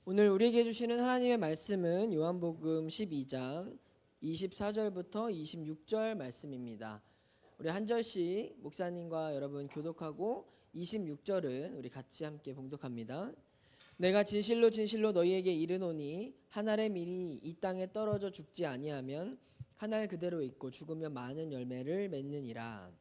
오늘 우리에게 주시는 하나님의 말씀은 요한복음 12장 24절부터 26절 말씀입니다. 우리 한 절씩 목사님과 여러분 교독하고 26절은 우리 같이 함께 봉독합니다. 내가 진실로 진실로 너희에게 이르노니 한 알의 밀이 이 땅에 떨어져 죽지 아니하면 한 알 그대로 있고 죽으면 많은 열매를 맺느니라.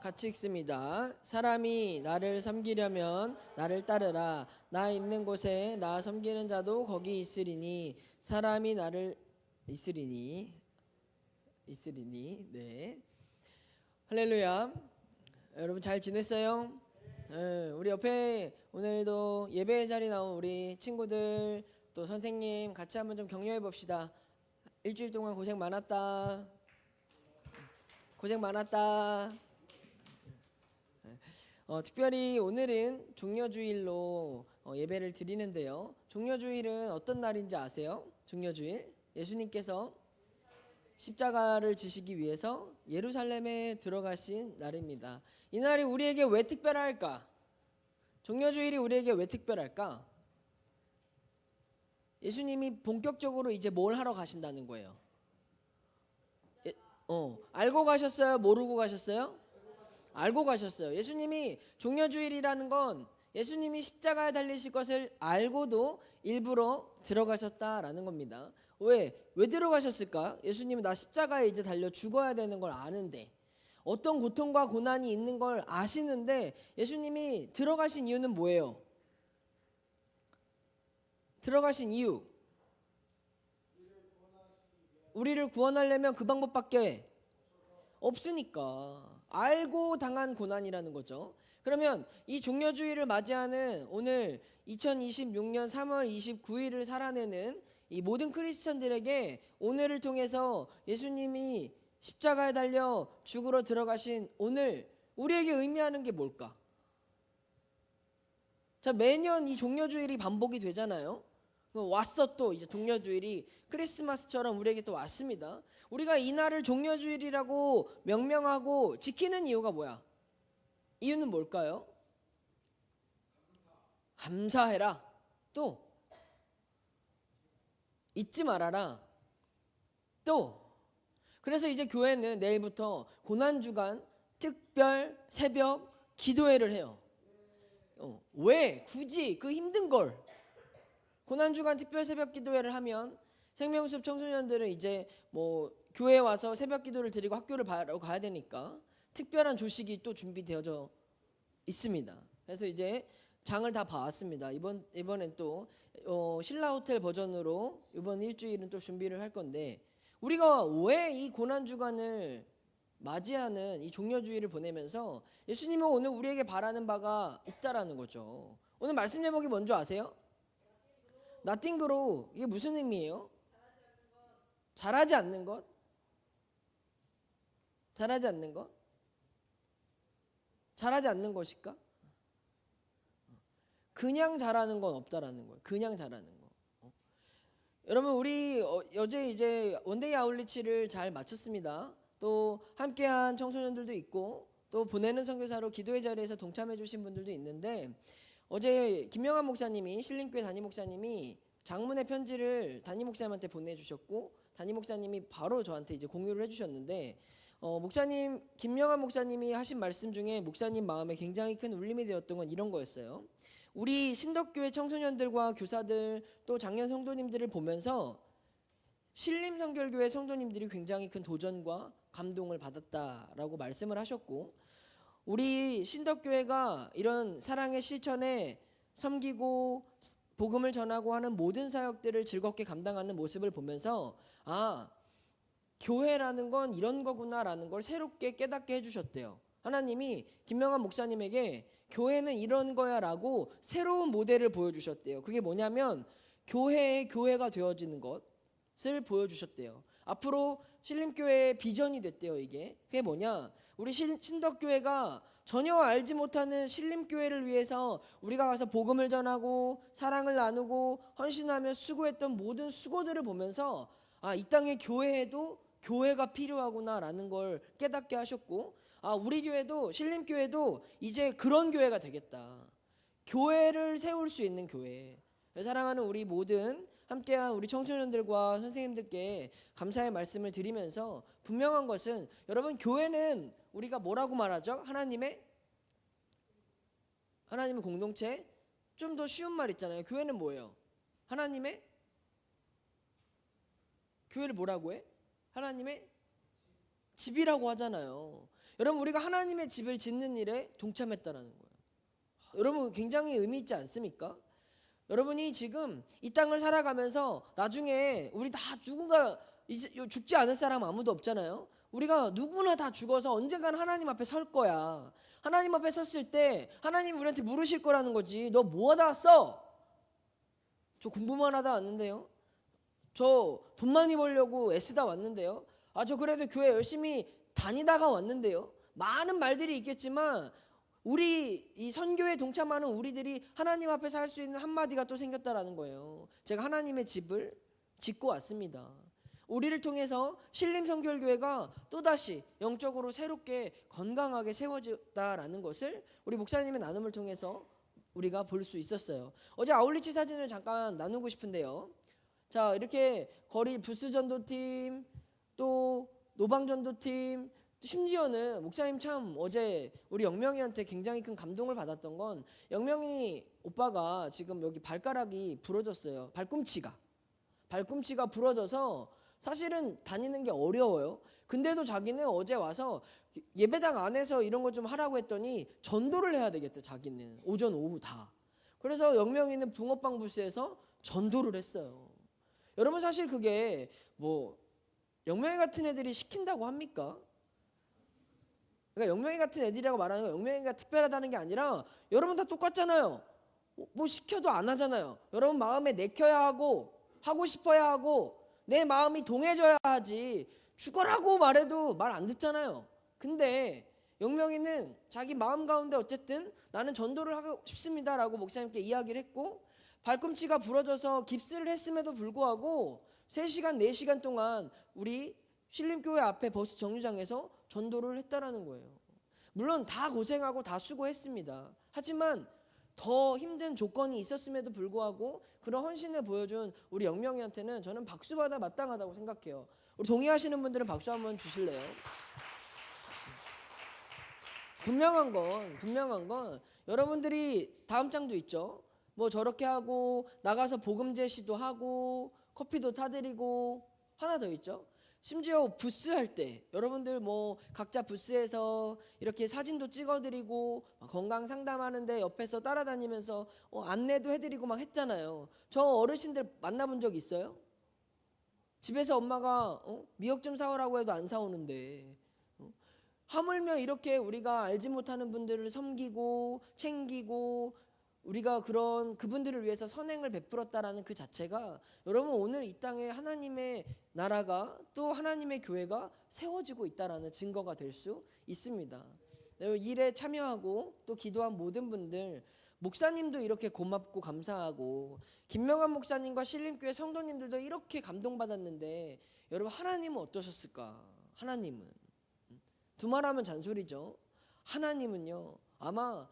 같이 읽습니다. 사람이 나를 섬기려면 나를 따르라. 나 있는 곳에 나 섬기는 자도 거기 있으리니 사람이 나를 있으리니 네. 할렐루야. 여러분 잘 지냈어요? 우리 옆에 오늘도 예배 자리 나온 우리 친구들 또 선생님 같이 한번 좀 격려해 봅시다. 일주일 동안 고생 많았다. 고생 많았다. 특별히 오늘은 종려주일로 예배를 드리는데요. 종려주일은 어떤 날인지 아세요? 종려주일 예수님께서 십자가를 지시기 위해서 예루살렘에 들어가신 날입니다. 이 날이 우리에게 왜 특별할까? 종려주일이 우리에게 왜 특별할까? 예수님이 본격적으로 이제 뭘 하러 가신다는 거예요? 알고 가셨어요? 모르고 가셨어요? 알고 가셨어요. 예수님이 종려주일이라는 건 예수님이 십자가에 달리실 것을 알고도 일부러 들어가셨다라는 겁니다. 왜 들어가셨을까? 예수님은 나 십자가에 이제 달려 죽어야 되는 걸 아는데, 어떤 고통과 고난이 있는 걸 아시는데 예수님이 들어가신 이유는 뭐예요? 들어가신 이유, 우리를 구원하려면 그 방법밖에 없으니까. 알고 당한 고난이라는 거죠. 그러면 이 종려주일을 맞이하는 오늘 2026년 3월 29일을 살아내는 이 모든 크리스천들에게 오늘을 통해서 예수님이 십자가에 달려 죽으러 들어가신 오늘 우리에게 의미하는 게 뭘까? 자, 매년 이 종려주일이 반복이 되잖아요. 왔어. 또 이제 종려주일이 크리스마스처럼 우리에게 또 왔습니다. 우리가 이 날을 종려주일이라고 명명하고 지키는 이유가 뭐야? 이유는 뭘까요? 감사해라. 또 잊지 말아라. 또 그래서 이제 교회는 내일부터 고난주간 특별 새벽 기도회를 해요. 왜 굳이 그 힘든 걸 고난주간 특별 새벽 기도회를 하면 생명숲 청소년들은 이제 뭐 교회에 와서 새벽 기도를 드리고 학교를 바로 가야 되니까 특별한 조식이 또 준비되어져 있습니다. 그래서 이제 장을 다 봐왔습니다. 이번엔 또 신라 호텔 버전으로 이번 일주일은 또 준비를 할 건데, 우리가 왜 이 고난주간을 맞이하는 이 종려주의를 보내면서 예수님은 오늘 우리에게 바라는 바가 있다라는 거죠. 오늘 말씀 제목이 뭔지 아세요? Nothing grow. 이게 무슨 의미예요? 잘하지 않는 것? 잘하지 않는 것? 잘하지 않는 것일까? 그냥 잘하는 건 없다라는 거예요. 그냥 잘하는 거. 여러분 우리 어제 이제 원데이 아울리치를 잘 마쳤습니다. 또 함께한 청소년들도 있고 또 보내는 선교사로 기도의 자리에서 동참해 주신 분들도 있는데, 어제 김명환 목사님이 신림교회 담임 목사님이 장문의 편지를 담임 목사님한테 보내주셨고 담임 목사님이 바로 저한테 이제 공유를 해주셨는데, 목사님 김명환 목사님이 하신 말씀 중에 목사님 마음에 굉장히 큰 울림이 되었던 건 이런 거였어요. 우리 신덕교회 청소년들과 교사들 또 장년 성도님들을 보면서 신림성결교회 성도님들이 굉장히 큰 도전과 감동을 받았다라고 말씀을 하셨고, 우리 신덕교회가 이런 사랑의 실천에 섬기고 복음을 전하고 하는 모든 사역들을 즐겁게 감당하는 모습을 보면서 교회라는 건 이런 거구나라는 걸 새롭게 깨닫게 해주셨대요. 하나님이 김명환 목사님에게 교회는 이런 거야 라고 새로운 모델을 보여주셨대요. 그게 뭐냐면 교회의 교회가 되어지는 것을 보여주셨대요. 앞으로 신림교회의 비전이 됐대요. 그게 뭐냐, 우리 신덕교회가 전혀 알지 못하는 신림교회를 위해서 우리가 가서 복음을 전하고 사랑을 나누고 헌신하며 수고했던 모든 수고들을 보면서 이 땅의 교회에도 교회가 필요하구나라는 걸 깨닫게 하셨고, 우리 교회도 신림교회도 이제 그런 교회가 되겠다. 교회를 세울 수 있는 교회. 사랑하는 우리 모든 함께한 우리 청소년들과 선생님들께 감사의 말씀을 드리면서 분명한 것은 여러분 교회는 우리가 뭐라고 말하죠? 하나님의 공동체. 좀 더 쉬운 말 있잖아요. 교회는 뭐예요? 교회를 뭐라고 해? 하나님의 집이라고 하잖아요. 여러분 우리가 하나님의 집을 짓는 일에 동참했다라는 거예요. 여러분 굉장히 의미 있지 않습니까? 여러분이 지금 이 땅을 살아가면서 나중에 우리 다 이제 죽지 않을 사람 아무도 없잖아요. 우리가 누구나 다 죽어서 언젠가는 하나님 앞에 설 거야. 하나님 앞에 섰을 때 하나님 우리한테 물으실 거라는 거지. 너 뭐 하다 왔어? 저 공부만 하다 왔는데요. 저 돈 많이 벌려고 애쓰다 왔는데요. 저 그래도 교회 열심히 다니다가 왔는데요. 많은 말들이 있겠지만 우리 이 선교에 동참하는 우리들이 하나님 앞에서 할 수 있는 한마디가 또 생겼다라는 거예요. 제가 하나님의 집을 짓고 왔습니다. 우리를 통해서 신림성결교회가 또다시 영적으로 새롭게 건강하게 세워졌다라는 것을 우리 목사님의 나눔을 통해서 우리가 볼 수 있었어요. 어제 아울리치 사진을 잠깐 나누고 싶은데요. 자, 이렇게 거리 부스 전도팀, 또 노방 전도팀, 심지어는 목사님 참 어제 우리 영명이한테 굉장히 큰 감동을 받았던 건 영명이 오빠가 지금 여기 발가락이 부러졌어요. 발꿈치가 부러져서 사실은 다니는 게 어려워요. 근데도 자기는 어제 와서 예배당 안에서 이런 거 좀 하라고 했더니 전도를 해야 되겠대. 자기는 오전 오후 다. 그래서 영명이는 붕어빵 부스에서 전도를 했어요. 여러분 사실 그게 뭐 영명이 같은 애들이 시킨다고 합니까? 그러니까 영명이 같은 애들이라고 말하는 건 영명이가 특별하다는 게 아니라 여러분 다 똑같잖아요. 뭐 시켜도 안 하잖아요. 여러분 마음에 내켜야 하고 하고 싶어야 하고 내 마음이 동해져야 하지 죽어라고 말해도 말 안 듣잖아요. 근데 영명이는 자기 마음 가운데 어쨌든 나는 전도를 하고 싶습니다라고 목사님께 이야기를 했고 발꿈치가 부러져서 깁스를 했음에도 불구하고 3시간 4시간 동안 우리 신림교회 앞에 버스 정류장에서 전도를 했다라는 거예요. 물론 다 고생하고 다 수고했습니다. 하지만 더 힘든 조건이 있었음에도 불구하고 그런 헌신을 보여준 우리 영명이한테는 저는 박수받아 마땅하다고 생각해요. 우리 동의하시는 분들은 박수 한번 주실래요? 분명한 건 여러분들이 다음 장도 있죠. 뭐 저렇게 하고 나가서 복음 제시도 하고 커피도 타드리고 하나 더 있죠. 심지어 부스 할 때 여러분들 뭐 각자 부스에서 이렇게 사진도 찍어드리고 건강 상담하는데 옆에서 따라다니면서 안내도 해드리고 막 했잖아요. 저 어르신들 만나본 적 있어요? 집에서 엄마가 미역 좀 사오라고 해도 안 사오는데 하물며 이렇게 우리가 알지 못하는 분들을 섬기고 챙기고 우리가 그분들을 위해서 선행을 베풀었다라는 그 자체가 여러분 오늘 이 땅에 하나님의 나라가 또 하나님의 교회가 세워지고 있다라는 증거가 될 수 있습니다. 일에 참여하고 또 기도한 모든 분들 목사님도 이렇게 고맙고 감사하고 김명환 목사님과 신림교회 성도님들도 이렇게 감동받았는데 여러분 하나님은 어떠셨을까? 하나님은 두말하면 잔소리죠. 하나님은요 아마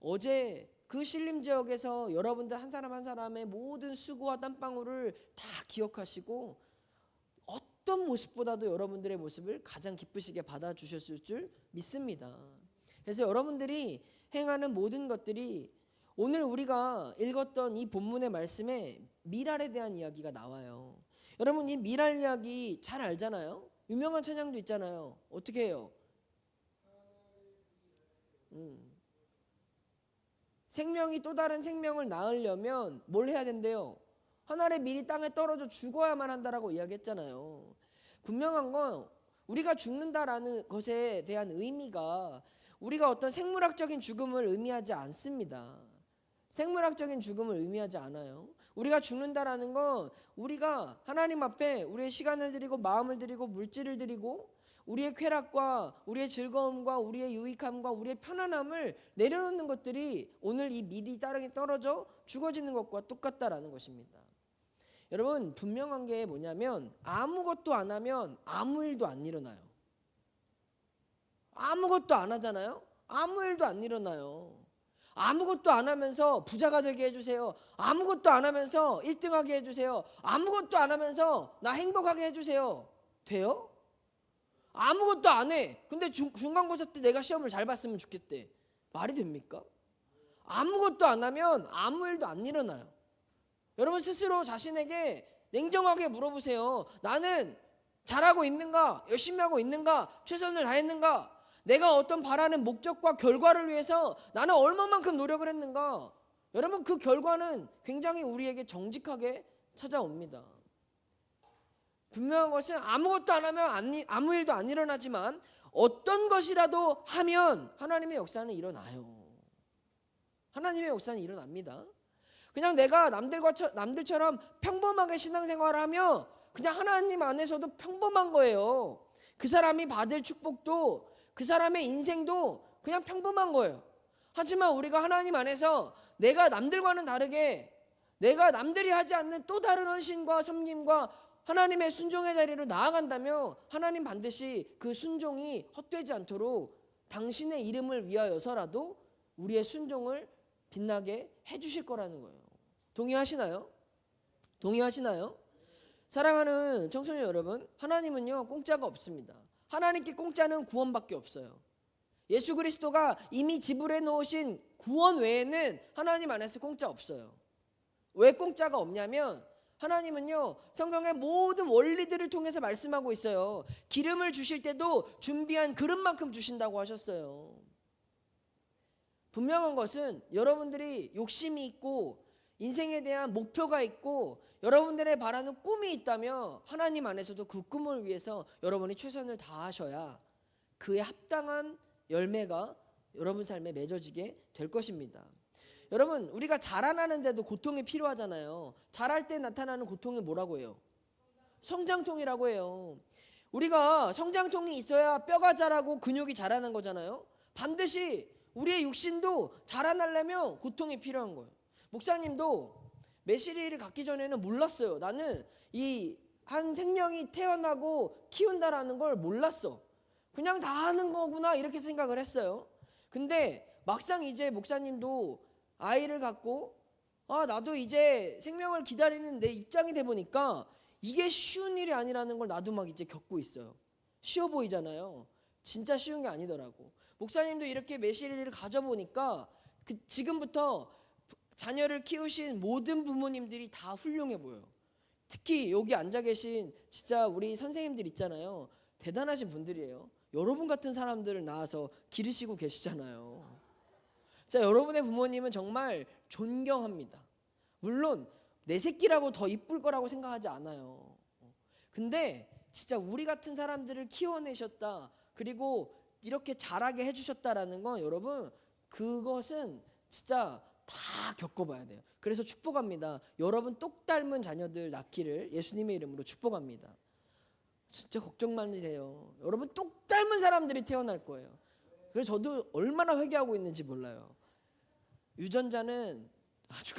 어제 그 신림 지역에서 여러분들 한 사람 한 사람의 모든 수고와 땀방울을 다 기억하시고 어떤 모습보다도 여러분들의 모습을 가장 기쁘시게 받아주셨을 줄 믿습니다. 그래서 여러분들이 행하는 모든 것들이 오늘 우리가 읽었던 이 본문의 말씀에 미랄에 대한 이야기가 나와요. 여러분 이 미랄 이야기 잘 알잖아요. 유명한 찬양도 있잖아요. 어떻게 해요? 생명이 또 다른 생명을 낳으려면 뭘 해야 된대요? 한 알의 밀이 땅에 떨어져 죽어야만 한다라고 이야기했잖아요. 분명한 건 우리가 죽는다라는 것에 대한 의미가 우리가 어떤 생물학적인 죽음을 의미하지 않습니다. 생물학적인 죽음을 의미하지 않아요. 우리가 죽는다라는 건 우리가 하나님 앞에 우리의 시간을 드리고 마음을 드리고 물질을 드리고 우리의 쾌락과 우리의 즐거움과 우리의 유익함과 우리의 편안함을 내려놓는 것들이 오늘 이 밀이 땅에 떨어져 죽어지는 것과 똑같다라는 것입니다. 여러분 분명한 게 뭐냐면 아무것도 안 하면 아무 일도 안 일어나요. 아무것도 안 하잖아요. 아무 일도 안 일어나요. 아무것도 안 하면서 부자가 되게 해주세요. 아무것도 안 하면서 1등하게 해주세요. 아무것도 안 하면서 나 행복하게 해주세요. 돼요? 아무것도 안 해. 근데 중간고사 때 내가 시험을 잘 봤으면 좋겠대. 말이 됩니까? 아무것도 안 하면 아무 일도 안 일어나요. 여러분 스스로 자신에게 냉정하게 물어보세요. 나는 잘하고 있는가? 열심히 하고 있는가? 최선을 다했는가? 내가 어떤 바라는 목적과 결과를 위해서 나는 얼마만큼 노력을 했는가? 여러분 그 결과는 굉장히 우리에게 정직하게 찾아옵니다. 분명한 것은 아무것도 안 하면 아무 일도 안 일어나지만 어떤 것이라도 하면 하나님의 역사는 일어나요. 하나님의 역사는 일어납니다. 그냥 내가 남들처럼 평범하게 신앙생활을 하며 그냥 하나님 안에서도 평범한 거예요. 그 사람이 받을 축복도 그 사람의 인생도 그냥 평범한 거예요. 하지만 우리가 하나님 안에서 내가 남들과는 다르게 내가 남들이 하지 않는 또 다른 헌신과 섬김과 하나님의 순종의 자리로 나아간다면 하나님 반드시 그 순종이 헛되지 않도록 당신의 이름을 위하여서라도 우리의 순종을 빛나게 해주실 거라는 거예요. 동의하시나요? 동의하시나요? 사랑하는 청소년 여러분, 하나님은요 공짜가 없습니다. 하나님께 공짜는 구원밖에 없어요. 예수 그리스도가 이미 지불해 놓으신 구원 외에는 하나님 안에서 공짜 없어요. 왜 공짜가 없냐면 하나님은요 성경의 모든 원리들을 통해서 말씀하고 있어요. 기름을 주실 때도 준비한 그릇만큼 주신다고 하셨어요. 분명한 것은 여러분들이 욕심이 있고 인생에 대한 목표가 있고 여러분들의 바라는 꿈이 있다면 하나님 안에서도 그 꿈을 위해서 여러분이 최선을 다하셔야 그에 합당한 열매가 여러분 삶에 맺어지게 될 것입니다. 여러분 우리가 자라나는데도 고통이 필요하잖아요. 자랄 때 나타나는 고통이 뭐라고 해요? 성장통이라고 해요. 우리가 성장통이 있어야 뼈가 자라고 근육이 자라는 거잖아요. 반드시 우리의 육신도 자라나려면 고통이 필요한 거예요. 목사님도 메시리를 갖기 전에는 몰랐어요. 나는 이 한 생명이 태어나고 키운다라는 걸 몰랐어. 그냥 다 하는 거구나 이렇게 생각을 했어요. 근데 막상 이제 목사님도 아이를 갖고 나도 이제 생명을 기다리는 내 입장이 돼 보니까 이게 쉬운 일이 아니라는 걸 나도 막 이제 겪고 있어요. 쉬워 보이잖아요. 진짜 쉬운 게 아니더라고. 목사님도 이렇게 메시리를 가져보니까 지금부터 자녀를 키우신 모든 부모님들이 다 훌륭해 보여요. 특히 여기 앉아 계신 진짜 우리 선생님들 있잖아요. 대단하신 분들이에요. 여러분 같은 사람들을 낳아서 기르시고 계시잖아요. 자, 여러분의 부모님은 정말 존경합니다. 물론 내 새끼라고 더 이쁠 거라고 생각하지 않아요. 근데 진짜 우리 같은 사람들을 키워내셨다. 그리고 이렇게 자라게 해주셨다라는 건 여러분 그것은 진짜 다 겪어봐야 돼요. 그래서 축복합니다. 여러분 똑 닮은 자녀들 낳기를 예수님의 이름으로 축복합니다. 진짜 걱정 마세요. 여러분 똑 닮은 사람들이 태어날 거예요. 그래서 저도 얼마나 회개하고 있는지 몰라요. 유전자는 아주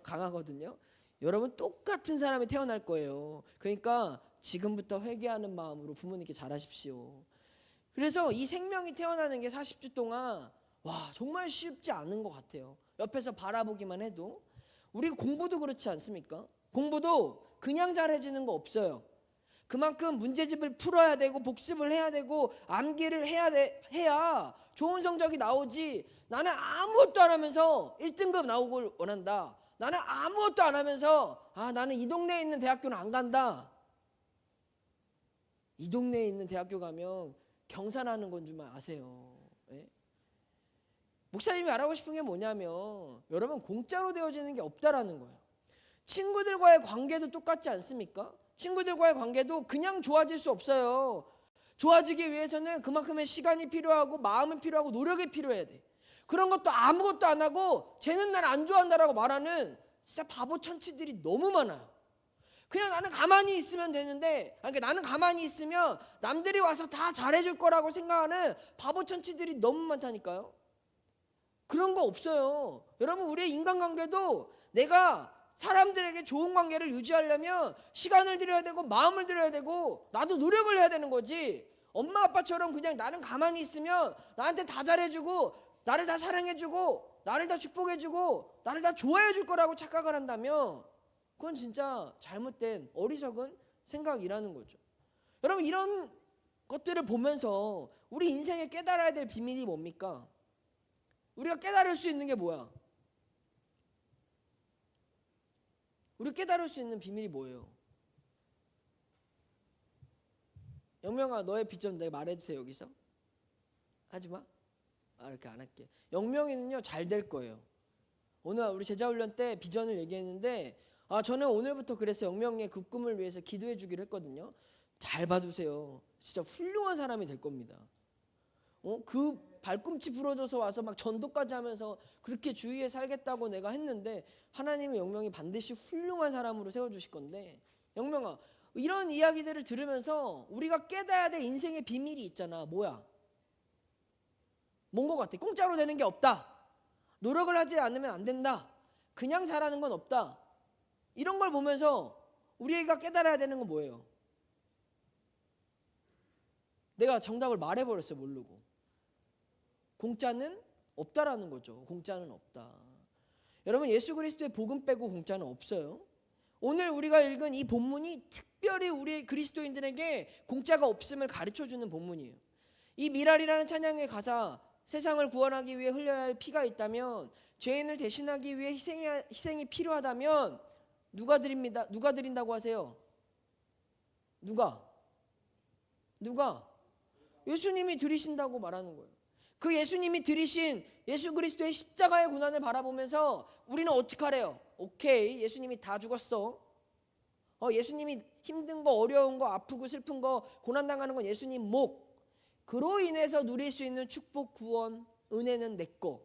강하거든요. 여러분 똑같은 사람이 태어날 거예요. 그러니까 지금부터 회개하는 마음으로 부모님께 잘하십시오. 그래서 이 생명이 태어나는 게 40주 동안 정말 쉽지 않은 것 같아요. 옆에서 바라보기만 해도. 우리 공부도 그렇지 않습니까? 공부도 그냥 잘해지는 거 없어요. 그만큼 문제집을 풀어야 되고 복습을 해야 되고 암기를 해야 좋은 성적이 나오지. 나는 아무것도 안 하면서 1등급 나오길 원한다. 나는 아무것도 안 하면서 나는 이 동네에 있는 대학교는 안 간다. 이 동네에 있는 대학교 가면 경산하는 건 좀 아세요. 예? 목사님이 말하고 싶은 게 뭐냐면 여러분 공짜로 되어지는 게 없다라는 거예요. 친구들과의 관계도 똑같지 않습니까? 친구들과의 관계도 그냥 좋아질 수 없어요. 좋아지기 위해서는 그만큼의 시간이 필요하고 마음이 필요하고 노력이 필요해야 돼. 그런 것도 아무것도 안 하고 쟤는 날 안 좋아한다라고 말하는 진짜 바보 천치들이 너무 많아요. 그냥 나는 가만히 있으면 되는데 나는 가만히 있으면 남들이 와서 다 잘해줄 거라고 생각하는 바보 천치들이 너무 많다니까요. 그런 거 없어요. 여러분 우리의 인간관계도 내가 사람들에게 좋은 관계를 유지하려면 시간을 들여야 되고 마음을 들여야 되고 나도 노력을 해야 되는 거지. 엄마 아빠처럼 그냥 나는 가만히 있으면 나한테 다 잘해주고 나를 다 사랑해주고 나를 다 축복해주고 나를 다 좋아해줄 거라고 착각을 한다면 그건 진짜 잘못된 어리석은 생각이라는 거죠. 여러분, 이런 것들을 보면서 우리 인생에 깨달아야 될 비밀이 뭡니까? 우리가 깨달을 수 있는 게 뭐야? 우리가 깨달을 수 있는 비밀이 뭐예요? 영명아, 너의 비전 내가 말해주세요. 여기서 하지마. 이렇게 안 할게. 영명이는요 잘 될 거예요. 오늘 우리 제자훈련 때 비전을 얘기했는데 저는 오늘부터 그래서 영명의 그 꿈을 위해서 기도해 주기로 했거든요. 잘 봐두세요. 진짜 훌륭한 사람이 될 겁니다. 그 발꿈치 부러져서 와서 막 전도까지 하면서 그렇게 주위에 살겠다고 내가 했는데 하나님의 영명이 반드시 훌륭한 사람으로 세워주실 건데, 영명아, 이런 이야기들을 들으면서 우리가 깨달아야 될 인생의 비밀이 있잖아. 뭐야? 뭔 것 같아? 공짜로 되는 게 없다. 노력을 하지 않으면 안 된다. 그냥 잘하는 건 없다. 이런 걸 보면서 우리가 깨달아야 되는 건 뭐예요? 내가 정답을 말해버렸어요. 모르고. 공짜는 없다라는 거죠. 공짜는 없다. 여러분, 예수 그리스도의 복음 빼고 공짜는 없어요. 오늘 우리가 읽은 이 본문이 특별히 우리 그리스도인들에게 공짜가 없음을 가르쳐주는 본문이에요. 이 미랄이라는 찬양의 가사, 세상을 구원하기 위해 흘려야 할 피가 있다면, 죄인을 대신하기 위해 희생이 필요하다면 누가 드립니다? 누가 드린다고 하세요? 누가? 예수님이 드리신다고 말하는 거예요. 그 예수님이 드리신 예수 그리스도의 십자가의 고난을 바라보면서 우리는 어떻게 하래요? 오케이, 예수님이 다 죽었어. 예수님이 힘든 거, 어려운 거, 아프고 슬픈 거, 고난당하는 건 예수님 목. 그로 인해서 누릴 수 있는 축복, 구원, 은혜는 내 거.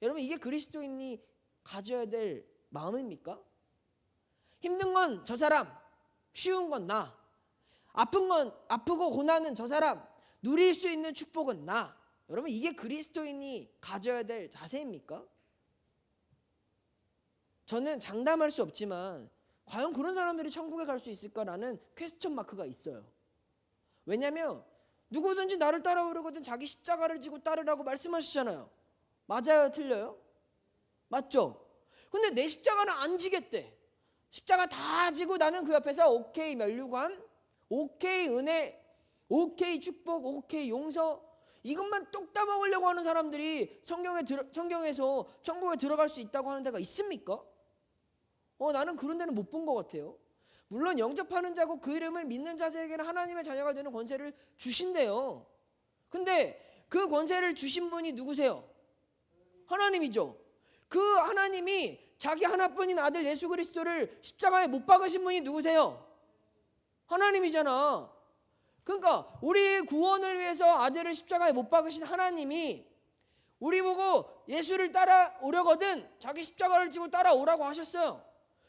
여러분, 이게 그리스도인이 가져야 될 마음입니까? 힘든 건 저 사람, 쉬운 건 나. 아프고 고난은 저 사람, 누릴 수 있는 축복은 나. 여러분, 이게 그리스도인이 가져야 될 자세입니까? 저는 장담할 수 없지만 과연 그런 사람들이 천국에 갈 수 있을까라는 퀘스천 마크가 있어요. 왜냐하면 누구든지 나를 따라오려거든 자기 십자가를 지고 따르라고 말씀하시잖아요. 맞아요? 틀려요? 맞죠? 근데 내 십자가는 안 지겠대. 십자가 다 지고 나는 그 옆에서 오케이 면류관, 오케이 은혜, 오케이 축복, 오케이 용서, 이것만 뚝 따먹으려고 하는 사람들이 성경에서 천국에 들어갈 수 있다고 하는 데가 있습니까? 나는 그런 데는 못 본 것 같아요. 물론 영접하는 자고 그 이름을 믿는 자들에게는 하나님의 자녀가 되는 권세를 주신대요. 근데 그 권세를 주신 분이 누구세요? 하나님이죠. 그 하나님이 자기 하나뿐인 아들 예수 그리스도를 십자가에 못 박으신 분이 누구세요? 하나님이잖아. 그러니까 우리 구원을 위해서 아들을 십자가에 못 박으신 하나님이 우리 보고 예수를 따라오려거든 자기 십자가를 지고 따라오라고 하셨어요.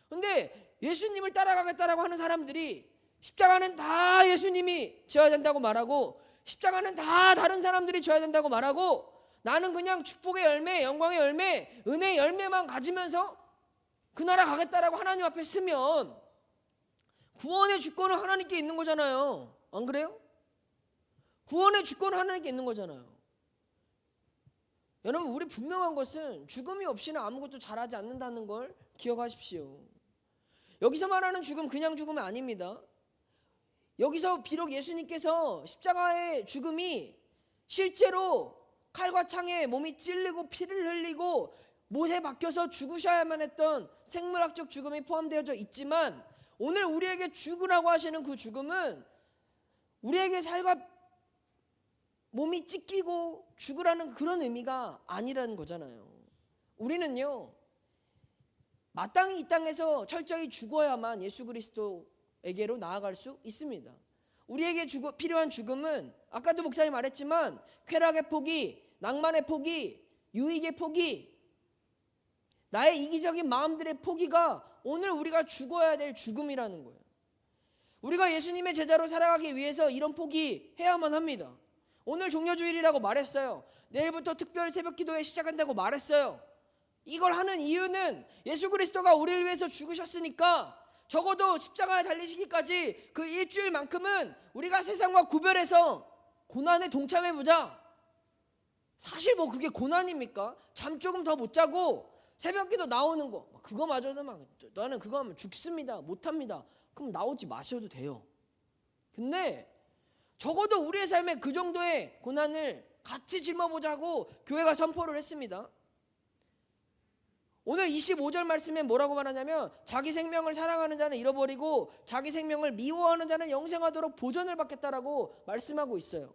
근데 예수님을 따라가겠다라고 하는 사람들이 십자가는 다 예수님이 져야 된다고 말하고, 십자가는 다 다른 사람들이 져야 된다고 말하고, 나는 그냥 축복의 열매, 영광의 열매, 은혜의 열매만 가지면서 그 나라 가겠다라고 하나님 앞에 쓰면 구원의 주권은 하나님께 있는 거잖아요. 안 그래요? 구원의 주권은 하나님께 있는 거잖아요. 여러분, 우리 분명한 것은 죽음이 없이는 아무것도 잘하지 않는다는 걸 기억하십시오. 여기서 말하는 죽음 그냥 죽음이 아닙니다. 여기서 비록 예수님께서 십자가의 죽음이 실제로 칼과 창에 몸이 찔리고 피를 흘리고 못에 박혀서 죽으셔야만 했던 생물학적 죽음이 포함되어져 있지만, 오늘 우리에게 죽으라고 하시는 그 죽음은 우리에게 살과 몸이 찢기고 죽으라는 그런 의미가 아니라는 거잖아요. 우리는요, 마땅히 이 땅에서 철저히 죽어야만 예수 그리스도에게로 나아갈 수 있습니다. 우리에게 필요한 죽음은 아까도 목사님 말했지만 쾌락의 포기, 낭만의 포기, 유익의 포기, 나의 이기적인 마음들의 포기가 오늘 우리가 죽어야 될 죽음이라는 거예요. 우리가 예수님의 제자로 살아가기 위해서 이런 포기 해야만 합니다. 오늘 종려주일이라고 말했어요. 내일부터 특별 새벽 기도회 시작한다고 말했어요. 이걸 하는 이유는 예수 그리스도가 우리를 위해서 죽으셨으니까 적어도 십자가에 달리시기까지 그 일주일만큼은 우리가 세상과 구별해서 고난에 동참해보자. 사실 뭐 그게 고난입니까? 잠 조금 더 못 자고 새벽기도 나오는 거, 그거마저도 막 나는 그거 하면 죽습니다, 못합니다. 그럼 나오지 마셔도 돼요. 근데 적어도 우리의 삶에 그 정도의 고난을 같이 짊어보자고 교회가 선포를 했습니다. 오늘 25절 말씀에 뭐라고 말하냐면 자기 생명을 사랑하는 자는 잃어버리고 자기 생명을 미워하는 자는 영생하도록 보전을 받겠다라고 말씀하고 있어요.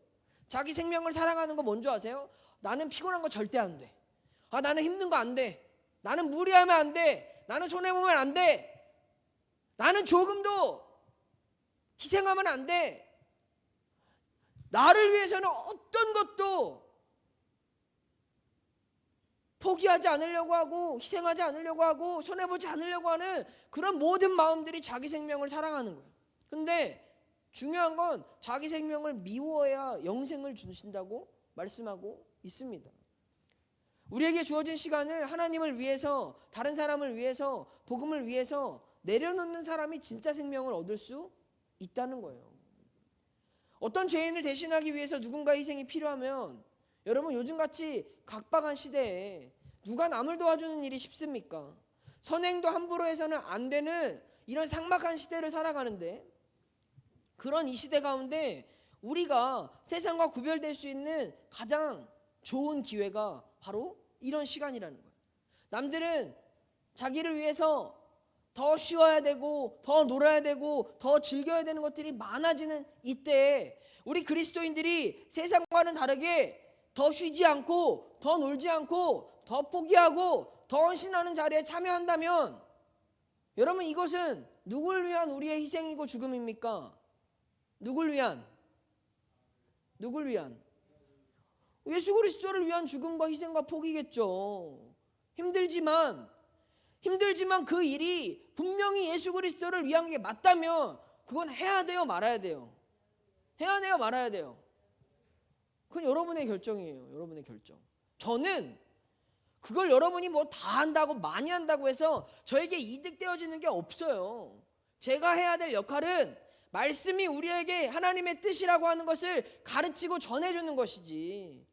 자기 생명을 사랑하는 거 뭔지 아세요? 나는 피곤한 거 절대 안 돼. 나는 힘든 거 안 돼. 나는 무리하면 안 돼. 나는 손해보면 안 돼. 나는 조금도 희생하면 안 돼. 나를 위해서는 어떤 것도 포기하지 않으려고 하고 희생하지 않으려고 하고 손해보지 않으려고 하는 그런 모든 마음들이 자기 생명을 사랑하는 거예요. 근데 중요한 건 자기 생명을 미워해야 영생을 주신다고 말씀하고 있습니다. 우리에게 주어진 시간을 하나님을 위해서, 다른 사람을 위해서, 복음을 위해서 내려놓는 사람이 진짜 생명을 얻을 수 있다는 거예요. 어떤 죄인을 대신하기 위해서 누군가의 희생이 필요하면 여러분, 요즘같이 각박한 시대에 누가 남을 도와주는 일이 쉽습니까? 선행도 함부로 해서는 안 되는 이런 삭막한 시대를 살아가는데, 그런 이 시대 가운데 우리가 세상과 구별될 수 있는 가장 좋은 기회가 바로 이런 시간이라는 거예요. 남들은 자기를 위해서 더 쉬어야 되고 더 놀아야 되고 더 즐겨야 되는 것들이 많아지는 이때에 우리 그리스도인들이 세상과는 다르게 더 쉬지 않고 더 놀지 않고 더 포기하고 더 헌신하는 자리에 참여한다면, 여러분, 이것은 누굴 위한 우리의 희생이고 죽음입니까? 누굴 위한? 누굴 위한? 예수 그리스도를 위한 죽음과 희생과 포기겠죠. 힘들지만 그 일이 분명히 예수 그리스도를 위한 게 맞다면 그건 해야 돼요, 말아야 돼요? 해야 돼요, 말아야 돼요? 그건 여러분의 결정이에요. 여러분의 결정. 저는 그걸 여러분이 뭐 다 한다고 많이 한다고 해서 저에게 이득되어지는 게 없어요. 제가 해야 될 역할은 말씀이 우리에게 하나님의 뜻이라고 하는 것을 가르치고 전해주는 것이지,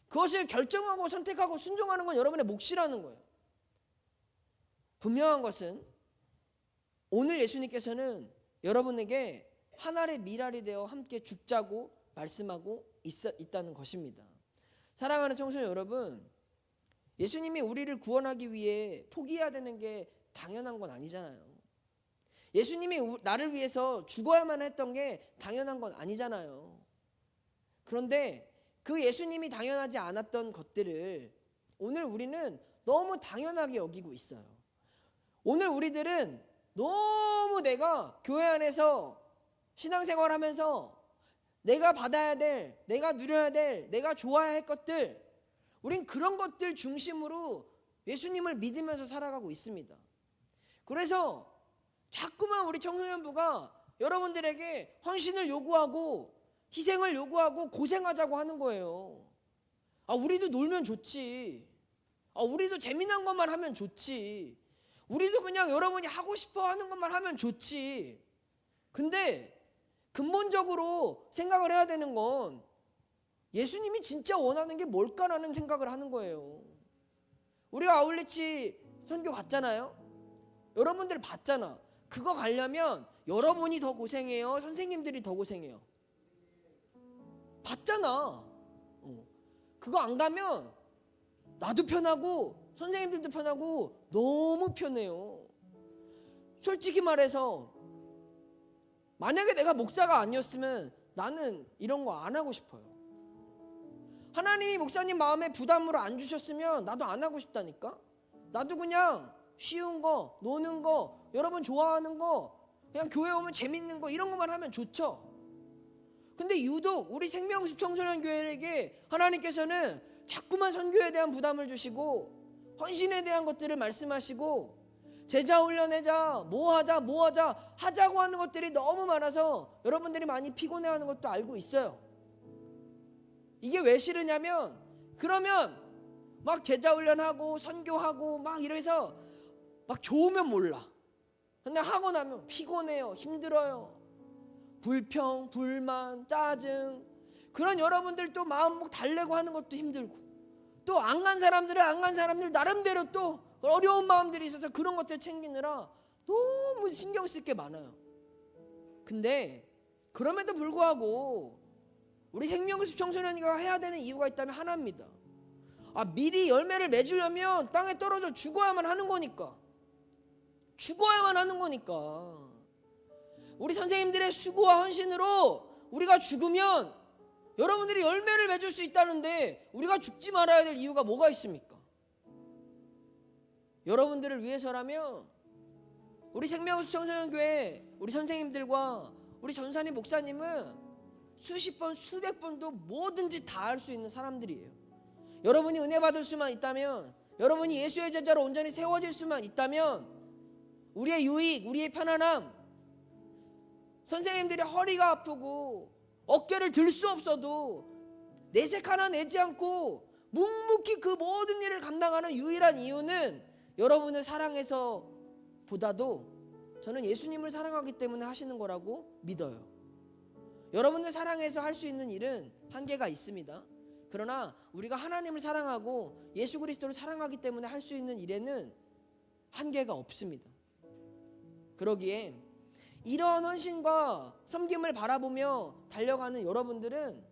그것을 결정하고 선택하고 순종하는 건 여러분의 몫이라는 거예요. 분명한 것은 오늘 예수님께서는 여러분에게 하늘의 미랄이 되어 함께 죽자고 말씀하고 있다는 것입니다. 사랑하는 청소년 여러분, 예수님이 우리를 구원하기 위해 포기해야 되는 게 당연한 건 아니잖아요. 예수님이 나를 위해서 죽어야만 했던 게 당연한 건 아니잖아요. 그런데 그 예수님이 당연하지 않았던 것들을 오늘 우리는 너무 당연하게 여기고 있어요. 오늘 우리들은 너무 내가 교회 안에서 신앙생활하면서 내가 받아야 될, 내가 누려야 될, 내가 좋아야 할 것들, 우린 그런 것들 중심으로 예수님을 믿으면서 살아가고 있습니다. 그래서 자꾸만 우리 청소년부가 여러분들에게 헌신을 요구하고 희생을 요구하고 고생하자고 하는 거예요. 우리도 놀면 좋지. 우리도 재미난 것만 하면 좋지. 우리도 그냥 여러분이 하고 싶어 하는 것만 하면 좋지. 근데 근본적으로 생각을 해야 되는 건 예수님이 진짜 원하는 게 뭘까라는 생각을 하는 거예요. 우리가 아울리치 선교 갔잖아요. 여러분들 봤잖아. 그거 가려면 여러분이 더 고생해요, 선생님들이 더 고생해요? 봤잖아. 그거 안 가면 나도 편하고 선생님들도 편하고 너무 편해요. 솔직히 말해서 만약에 내가 목사가 아니었으면 나는 이런 거 안 하고 싶어요. 하나님이 목사님 마음에 부담으로 안 주셨으면 나도 안 하고 싶다니까. 나도 그냥 쉬운 거, 노는 거, 여러분 좋아하는 거, 그냥 교회 오면 재밌는 거, 이런 것만 하면 좋죠. 근데 유독 우리 생명숲 청소년 교회에게 하나님께서는 자꾸만 선교에 대한 부담을 주시고 헌신에 대한 것들을 말씀하시고 제자 훈련하자, 뭐 하자 하자고 하는 것들이 너무 많아서 여러분들이 많이 피곤해하는 것도 알고 있어요. 이게 왜 싫으냐면, 그러면 막 제자 훈련하고 선교하고 막 이래서 막 좋으면 몰라. 근데 하고 나면 피곤해요, 힘들어요, 불평, 불만, 짜증. 그런 여러분들 또 마음먹 달래고 하는 것도 힘들고, 또 안 간 사람들은 안 간 사람들 나름대로 또 어려운 마음들이 있어서 그런 것들 챙기느라 너무 신경 쓸 게 많아요. 근데 그럼에도 불구하고 우리 생명숲 청소년이가 해야 되는 이유가 있다면 하나입니다. 미리 열매를 맺으려면 땅에 떨어져 죽어야만 하는 거니까. 죽어야만 하는 거니까. 우리 선생님들의 수고와 헌신으로 우리가 죽으면 여러분들이 열매를 맺을 수 있다는데 우리가 죽지 말아야 될 이유가 뭐가 있습니까? 여러분들을 위해서라면 우리 생명숲 청소년교회 우리 선생님들과 우리 전사님 목사님은 수십 번 수백 번도 뭐든지 다 할 수 있는 사람들이에요. 여러분이 은혜 받을 수만 있다면, 여러분이 예수의 제자로 온전히 세워질 수만 있다면, 우리의 유익, 우리의 편안함, 선생님들이 허리가 아프고 어깨를 들 수 없어도 내색 하나 내지 않고 묵묵히 그 모든 일을 감당하는 유일한 이유는 여러분을 사랑해서 보다도 저는 예수님을 사랑하기 때문에 하시는 거라고 믿어요. 여러분을 사랑해서 할 수 있는 일은 한계가 있습니다. 그러나 우리가 하나님을 사랑하고 예수 그리스도를 사랑하기 때문에 할 수 있는 일에는 한계가 없습니다. 그러기에 이러한 헌신과 섬김을 바라보며 달려가는 여러분들은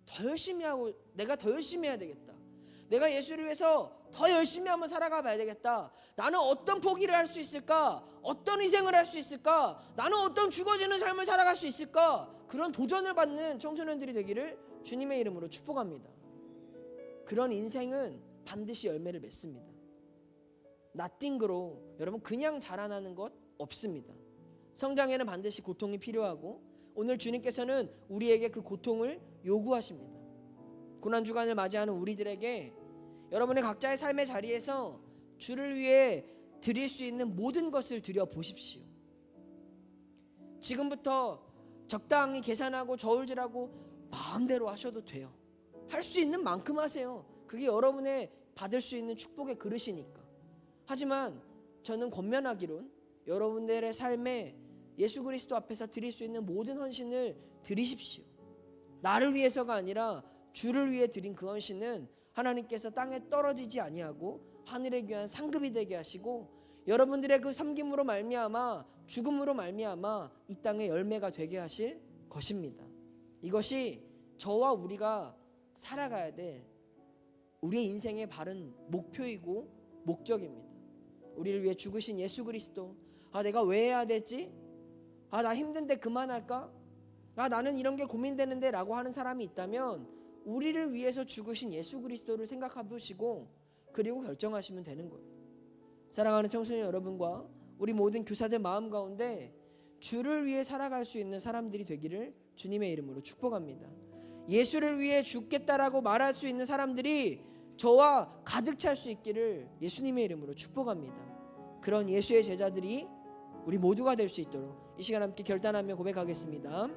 더 열심히 하고, 내가 더 열심히 해야 되겠다, 내가 예수를 위해서 더 열심히 한번 살아가 봐야 되겠다, 나는 어떤 포기를 할 수 있을까, 어떤 희생을 할 수 있을까, 나는 어떤 죽어지는 삶을 살아갈 수 있을까, 그런 도전을 받는 청소년들이 되기를 주님의 이름으로 축복합니다. 그런 인생은 반드시 열매를 맺습니다. 나띵그로 여러분 그냥 자라나는 것 없습니다. 성장에는 반드시 고통이 필요하고, 오늘 주님께서는 우리에게 그 고통을 요구하십니다. 고난주간을 맞이하는 우리들에게 여러분의 각자의 삶의 자리에서 주를 위해 드릴 수 있는 모든 것을 드려보십시오. 지금부터 적당히 계산하고 저울질하고 마음대로 하셔도 돼요. 할 수 있는 만큼 하세요. 그게 여러분의 받을 수 있는 축복의 그릇이니까. 하지만 저는 권면하기론 여러분들의 삶에 예수 그리스도 앞에서 드릴 수 있는 모든 헌신을 드리십시오. 나를 위해서가 아니라 주를 위해 드린 그 헌신은 하나님께서 땅에 떨어지지 아니하고 하늘에 귀한 상급이 되게 하시고, 여러분들의 그 섬김으로 말미암아, 죽음으로 말미암아 이 땅의 열매가 되게 하실 것입니다. 이것이 저와 우리가 살아가야 될 우리의 인생의 바른 목표이고 목적입니다. 우리를 위해 죽으신 예수 그리스도, 내가 왜 해야 되지? 나 힘든데 그만할까? 나는 이런 게 고민되는데 라고 하는 사람이 있다면 우리를 위해서 죽으신 예수 그리스도를 생각해 보시고 그리고 결정하시면 되는 거예요. 사랑하는 청소년 여러분과 우리 모든 교사들 마음 가운데 주를 위해 살아갈 수 있는 사람들이 되기를 주님의 이름으로 축복합니다. 예수를 위해 죽겠다라고 말할 수 있는 사람들이 저와 가득 찰 수 있기를 예수님의 이름으로 축복합니다. 그런 예수의 제자들이 우리 모두가 될 수 있도록 이 시간 함께 결단하며 고백하겠습니다.